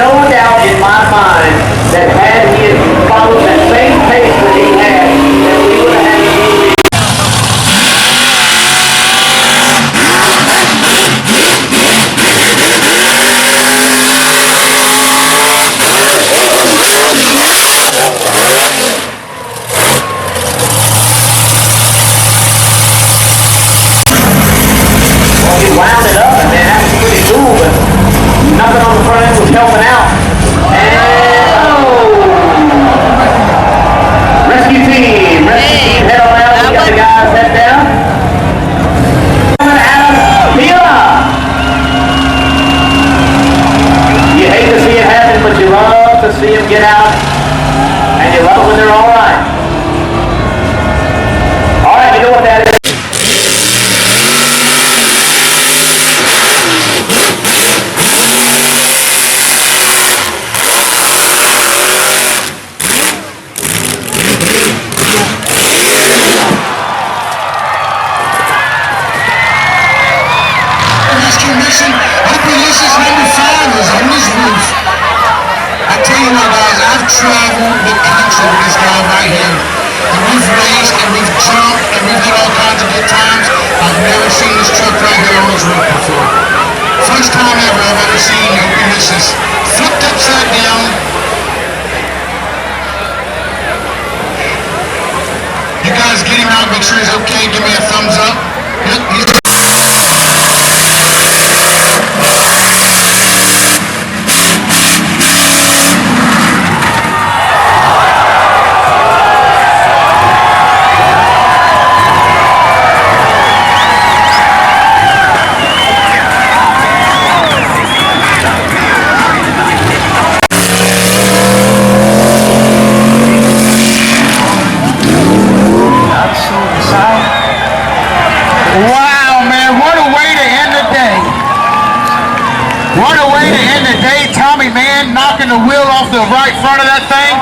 no doubt in my mind that had he followed that same pace that he had, that we would have had a movie. Well, he wound it up, and man, that was pretty cool, but nothing on the front end was helping out. And rescue team, head on out. We got the guys head down. You hate to see it happen, but you love to see them get out, and you love when they're all right. All right, you know what that is. Mission. Operations number 5 is on this roof. I tell you what, guys, I've traveled the country with this guy right here. And we've raced, and we've jumped, and we've had all kinds of good times. I've never seen this truck right here on this roof before. First time ever I've ever seen open missions flipped upside down. You guys get him out, make sure he's okay. Give me a thumbs up. Yep, he's wow, man, what a way to end the day. What a way to end the day. Tommy, man, knocking the wheel off the right front of that thing.